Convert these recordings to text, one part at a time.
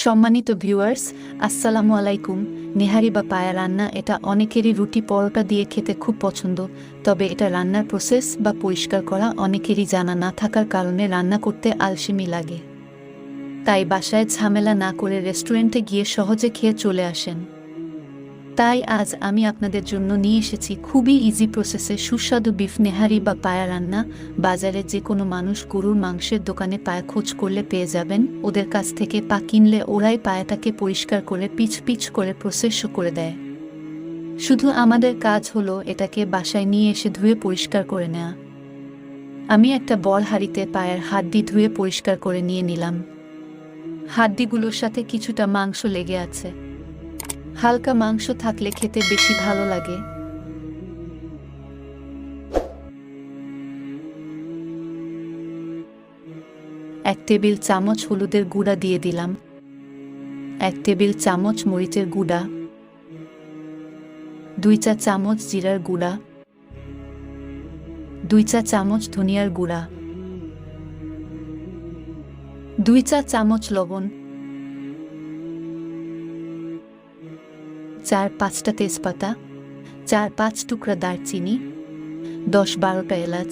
সম্মানিত ভিউয়ার্স, আসসালামু আলাইকুম। নেহারি বা পায়া রান্না এটা অনেকেরই রুটি পরোটা দিয়ে খেতে খুব পছন্দ, তবে এটা রান্নার প্রসেস বা পরিষ্কার করা অনেকেরই জানা না থাকার কারণে রান্না করতে আলসেমি লাগে। তাই বাসায় ঝামেলা না করে রেস্টুরেন্টে গিয়ে সহজে খেয়ে চলে আসেন। তাই আজ আমি আপনাদের জন্য নিয়ে এসেছি খুবই ইজি প্রসেসে সুস্বাদু বিফ নেহারি বা পায়া রান্না। বাজারে যে কোনো মানুষ গরুর মাংসের দোকানে পায়া খোঁজ করলে পেয়ে যাবেন। ওদের কাছ থেকে পা কিনলে ওরাই পায়াটাকে পরিষ্কার করে পিচ পিচ করে প্রসেসও করে দেয়। শুধু আমাদের কাজ হলো এটাকে বাসায় নিয়ে এসে ধুয়ে পরিষ্কার করে নেওয়া। আমি একটা বড় হাঁড়িতে পায়ের হাড্ডি ধুয়ে পরিষ্কার করে নিয়ে নিলাম। হাড্ডিগুলোর সাথে কিছুটা মাংস লেগে আছে। হালকা মাংস থাকলে খেতে বেশি ভালো লাগে। এক টেবিল চামচ হলুদের গুঁড়া দিয়ে দিলাম, 1 টেবিল চামচ মরিচের গুঁড়া, 2 চা চামচ জিরার গুঁড়া, 2 চা চামচ ধনিয়ার গুঁড়া, 2 চা চামচ লবণ, 4-5টা তেজপাতা, 4-5 টুকরা দারচিনি, 10-12টা এলাচ।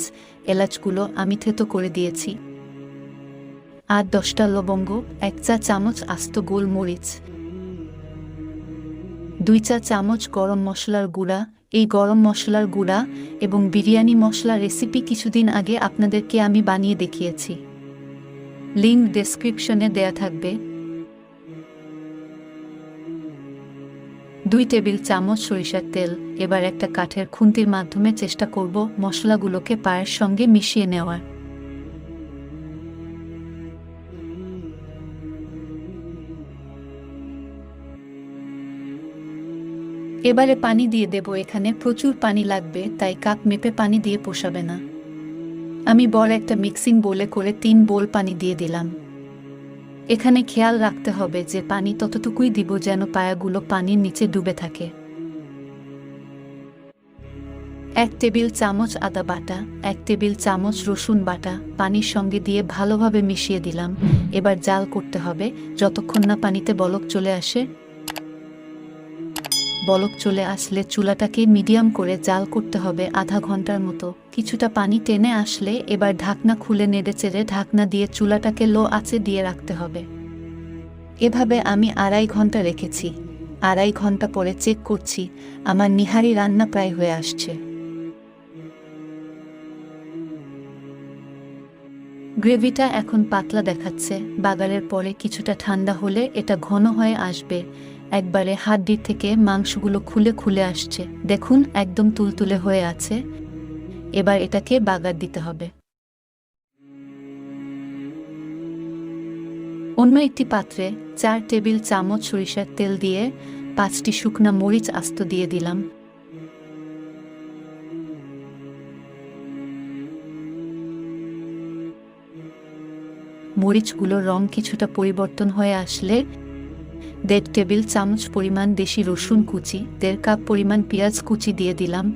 এলাচগুলো আমি থেতো করে দিয়েছি। আর 10টা লবঙ্গ, 1 চা চামচ আস্ত গোলমরিচ, 2 চা চামচ গরম মশলার গুঁড়া। এই গরম মশলার গুঁড়া এবং বিরিয়ানি মশলা রেসিপি কিছুদিন আগে আপনাদেরকে আমি বানিয়ে দেখিয়েছি, লিঙ্ক ডেসক্রিপশনে দেয়া থাকবে। 2 টেবিল চামচ সরিষার তেল। এবার একটা কাঠের খুন্তির মাধ্যমে চেষ্টা করব মশলাগুলোকে পায়ের সঙ্গে মিশিয়ে নেওয়ার। এবারে পানি দিয়ে দেব। এখানে প্রচুর পানি লাগবে, তাই কাপ মেপে পানি দিয়ে পোষাবে না। আমি বড় একটা মিক্সিং বোলে করে 3 বোল পানি দিয়ে দিলাম। এখানে খেয়াল রাখতে হবে যে পানি ততটুকুই দিব যেন পায়াগুলো পানির নিচে ডুবে থাকে। 1 টেবিল চামচ আদা বাটা, 1 টেবিল চামচ রসুন বাটা পানির সঙ্গে দিয়ে ভালোভাবে মিশিয়ে দিলাম। এবার জাল করতে হবে যতক্ষণ না পানিতে বলক চলে আসে। বলক চলে আসলে চুলাটাকে মিডিয়াম করে জাল করতে হবে আধা ঘন্টার মতো। কিছুটা পানি টেনে আসলে এবার ঢাকনা খুলে নেড়েচেড়ে ঢাকনা দিয়ে চুলাটাকে লো আঁচে দিয়ে রাখতে হবে। এভাবে আমি 2.5 ঘন্টা রেখেছি। 2.5 ঘন্টা পরে চেক করছি, আমার নিহারি রান্না প্রায় হয়ে আসছে। গ্রেভিটা এখন পাতলা দেখাচ্ছে। বাগারের পরে কিছুটা ঠান্ডা হলে এটা ঘন হয়ে আসবে। একবারে হাড্ডি থেকে মাংসগুলো খুলে খুলে আসছে। দেখুন, একদম তুলতুলে হয়ে আছে। এবার এটাকে বাগার দিতে হবে। অন্য একটি পাত্রে 4 টেবিল চামচ সরিষার তেল দিয়ে 5টি শুকনা মরিচ আস্ত দিয়ে দিলাম। মরিচগুলোর রং কিছুটা পরিবর্তন হয়ে আসলে 1.5 টেবিল চামচ পরিমাণ দেশি রসুন কুচি, 1.5 কাপ পরিমাণ পেঁয়াজ কুচি দিয়ে দিলাম।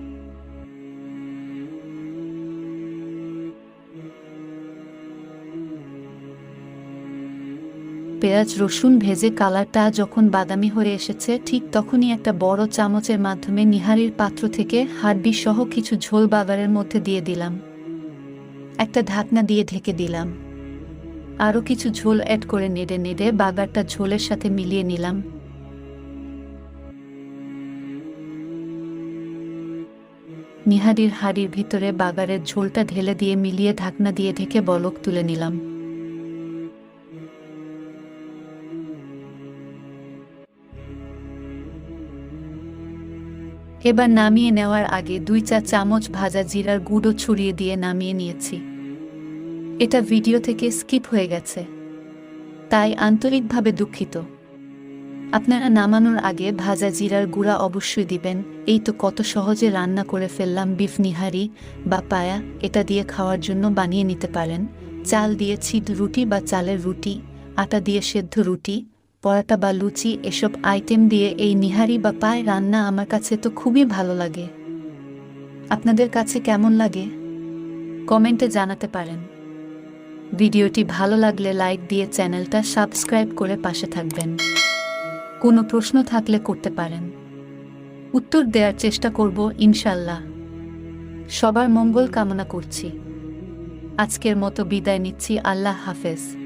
পেঁয়াজ রসুন ভেজে কালারটা যখন বাদামি হয়ে এসেছে, ঠিক তখনই একটা বড় চামচের মাধ্যমে নিহারির পাত্র থেকে হাড্ডি সহ কিছু ঝোল বাগারের মধ্যে দিয়ে দিলাম। একটা ঢাকনা দিয়ে ঢেকে দিলাম। আরও কিছু ঝোল অ্যাড করে নেড়ে নেড়ে বাগারটা ঝোলের সাথে মিলিয়ে নিলাম। নিহারির হাঁড়ির ভিতরে বাগারের ঝোলটা ঢেলে দিয়ে মিলিয়ে ঢাকনা দিয়ে ঢেকে বলক তুলে নিলাম। এবার নামিয়ে নেওয়ার আগে 2 চা চামচ ভাজা জিরার গুঁড়ো ছড়িয়ে দিয়ে নামিয়ে নিয়েছি। এটা ভিডিও থেকে স্কিপ হয়ে গেছে, তাই আন্তরিকভাবে দুঃখিত। আপনারা নামানোর আগে ভাজা জিরার গুঁড়া অবশ্যই দিবেন। এই তো কত সহজে রান্না করে ফেললাম বিফ নিহারি বা পায়া। এটা দিয়ে খাওয়ার জন্য বানিয়ে নিতে পারেন। চাল দিয়ে ছিট রুটি বা চালের রুটি, আটা দিয়ে সেদ্ধ রুটি, পরাটা বা লুচি, এসব আইটেম দিয়ে এই নিহারি বা পায় রান্না আমার কাছে তো খুবই ভালো লাগে। আপনাদের কাছে কেমন লাগে কমেন্টে জানাতে পারেন। ভিডিওটি ভালো লাগলে লাইক দিয়ে চ্যানেলটা সাবস্ক্রাইব করে পাশে থাকবেন। কোনো প্রশ্ন থাকলে করতে পারেন, উত্তর দেওয়ার চেষ্টা করব ইনশাল্লাহ। সবার মঙ্গল কামনা করছি। আজকের মতো বিদায় নিচ্ছি। আল্লাহ হাফেজ।